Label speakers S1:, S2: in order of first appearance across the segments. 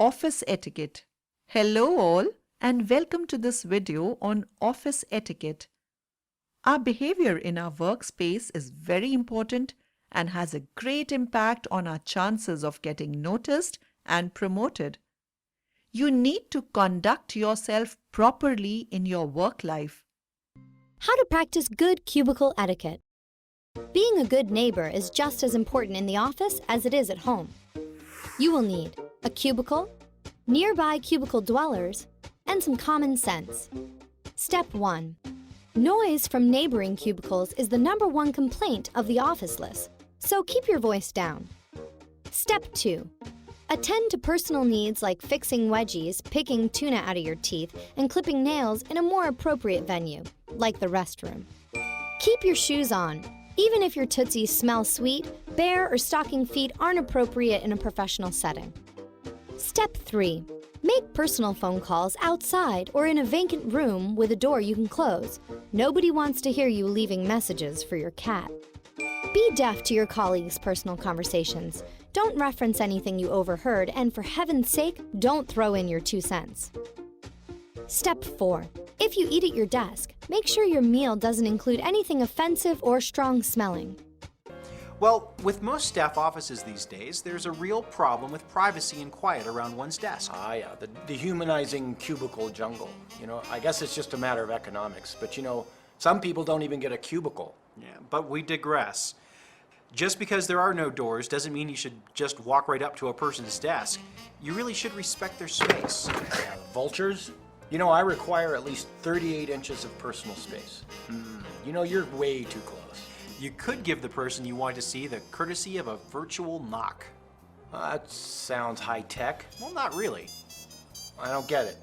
S1: Office Etiquette. Hello all and welcome to this video on office etiquette. Our behavior in our workspace is very important and has a great impact on our chances of getting noticed and promoted. You need to conduct yourself properly in your work life.
S2: How to practice good cubicle etiquette. Being a good neighbor is just as important in the office as it is at home. You will need a cubicle, nearby cubicle dwellers, and some common sense. Step 1. Noise from neighboring cubicles is the #1 complaint of the officeless, so keep your voice down. Step 2. Attend to personal needs like fixing wedgies, picking tuna out of your teeth, and clipping nails in a more appropriate venue, like the restroom. Keep your shoes on. Even if your tootsies smell sweet, bare or stocking feet aren't appropriate in a professional setting. Step 3. Make personal phone calls outside or in a vacant room with a door you can close. Nobody wants to hear you leaving messages for your cat. Be deaf to your colleagues' personal conversations. Don't reference anything you overheard, and for heaven's sake, don't throw in your 2 cents. Step 4. If you eat at your desk, make sure your meal doesn't include anything offensive or strong-smelling.
S3: Well, with most staff offices these days, there's a real problem with privacy and quiet around one's desk.
S4: Yeah, the dehumanizing cubicle jungle. I guess it's just a matter of economics, but some people don't even get a cubicle.
S3: Yeah, but we digress. Just because there are no doors doesn't mean you should just walk right up to a person's desk. You really should respect their space.
S4: Vultures? I require at least 38 inches of personal space. You're way too close.
S3: You could give the person you want to see the courtesy of a virtual knock.
S4: That sounds high-tech.
S3: Well, not really.
S4: I don't get it.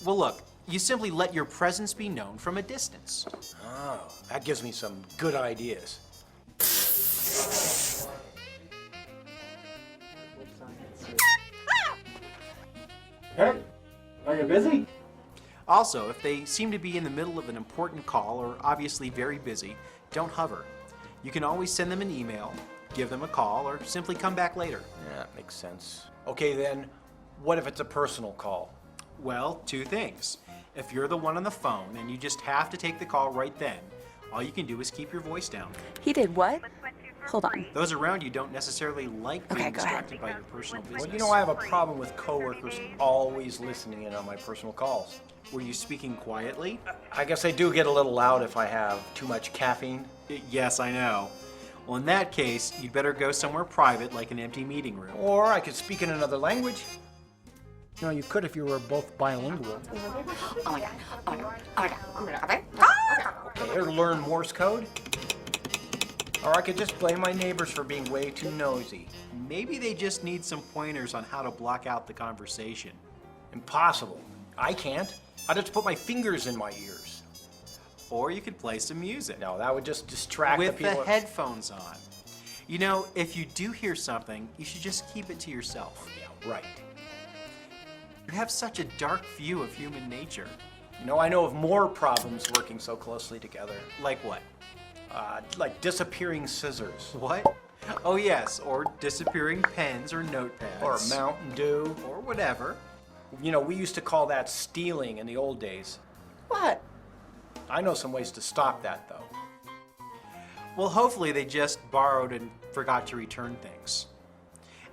S3: Well, look, you simply let your presence be known from a distance.
S4: Oh, that gives me some good ideas.
S5: Hey, are you busy?
S3: Also, if they seem to be in the middle of an important call or obviously very busy, don't hover. You can always send them an email, give them a call, or simply come back later.
S4: Yeah, that makes sense. Okay, then, what if it's a personal call?
S3: Well, 2 things. If you're the one on the phone and you just have to take the call right then, all you can do is keep your voice down.
S6: He did what? Hold on.
S3: Those around you don't necessarily like being
S6: Okay, go ahead.
S3: distracted by your personal business.
S4: Well, I have a problem with coworkers always listening in on my personal calls.
S3: Were you speaking quietly?
S4: I guess I do get a little loud if I have too much caffeine.
S3: Yes, I know. Well, in that case, you'd better go somewhere private, like an empty meeting room.
S4: Or I could speak in another language. You could if you were both bilingual.
S6: Oh my god. Oh my god. Oh my god. Oh my god. Okay. Ah!
S4: Okay, or learn Morse code. Or I could just blame my neighbors for being way too nosy.
S3: Maybe they just need some pointers on how to block out the conversation.
S4: Impossible. I can't. I'd have to put my fingers in my ears.
S3: Or you could play some music.
S4: No, that would just distract the
S3: with
S4: people.
S3: the headphones on. If you do hear something, you should just keep it to yourself.
S4: Yeah, right.
S3: You have such a dark view of human nature.
S4: I know of more problems working so closely together.
S3: Like what?
S4: Like disappearing scissors.
S3: What? Oh yes, or disappearing pens or notepads.
S4: Or Mountain Dew.
S3: Or whatever.
S4: We used to call that stealing in the old days.
S6: What?
S4: I know some ways to stop that, though.
S3: Well, hopefully they just borrowed and forgot to return things.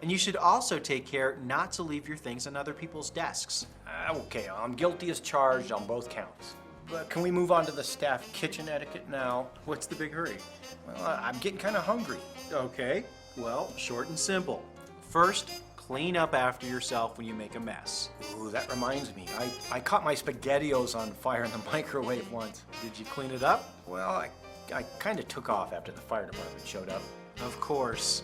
S3: And you should also take care not to leave your things on other people's desks.
S4: Okay, I'm guilty as charged on both counts. But can we move on to the staff kitchen etiquette now?
S3: What's the big hurry?
S4: Well, I'm getting kind of hungry.
S3: Okay, well, short and simple. First, clean up after yourself when you make a mess.
S4: Ooh, that reminds me. I caught my SpaghettiOs on fire in the microwave once.
S3: Did you clean it up?
S4: Well, I kind of took off after the fire department showed up.
S3: Of course.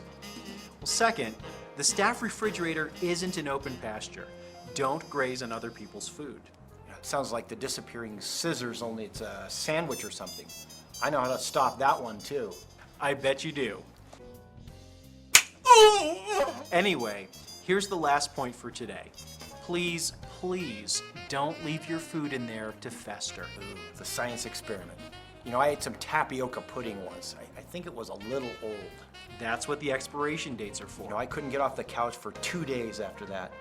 S3: Well, second, the staff refrigerator isn't an open pasture. Don't graze on other people's food.
S4: It sounds like the disappearing scissors, only it's a sandwich or something. I know how to stop that one, too.
S3: I bet you do. Anyway, here's the last point for today. Please, please don't leave your food in there to fester.
S4: Ooh, it's a science experiment. I ate some tapioca pudding once. I think it was a little old.
S3: That's what the expiration dates are for.
S4: I couldn't get off the couch for 2 days after that.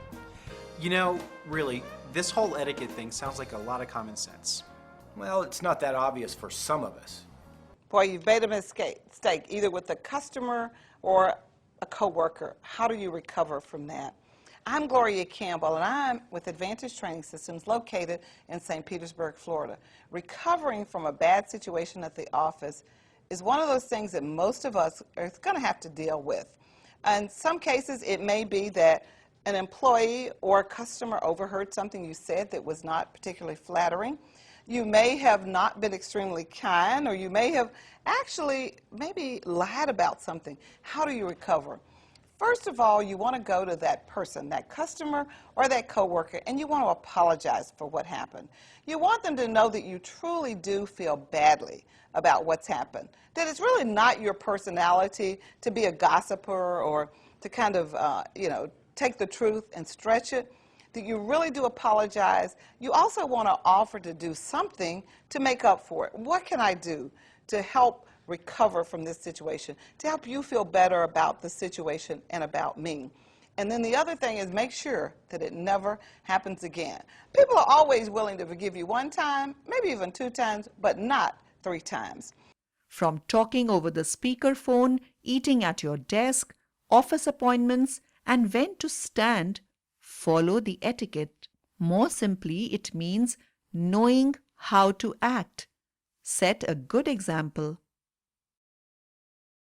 S3: You know, really, this whole etiquette thing sounds like a lot of common sense.
S4: Well, it's not that obvious for some of us.
S7: Boy, you've made a mistake, either with a customer or a coworker. How do you recover from that? I'm Gloria Campbell, and I'm with Advantage Training Systems located in St. Petersburg, Florida. Recovering from a bad situation at the office is one of those things that most of us are going to have to deal with. In some cases, it may be that an employee or a customer overheard something you said that was not particularly flattering. You may have not been extremely kind, or you may have actually maybe lied about something. How do you recover? First of all, you want to go to that person, that customer or that coworker, and you want to apologize for what happened. You want them to know that you truly do feel badly about what's happened, that it's really not your personality to be a gossiper or to kind of, take the truth and stretch it, that you really do apologize. You also want to offer to do something to make up for it. What can I do to help recover from this situation, to help you feel better about the situation and about me? And then the other thing is make sure that it never happens again. People are always willing to forgive you one time, maybe even 2 times, but not 3 times.
S1: From talking over the speakerphone, eating at your desk, office appointments, and when to stand, follow the etiquette. More simply, it means knowing how to act. Set a good example.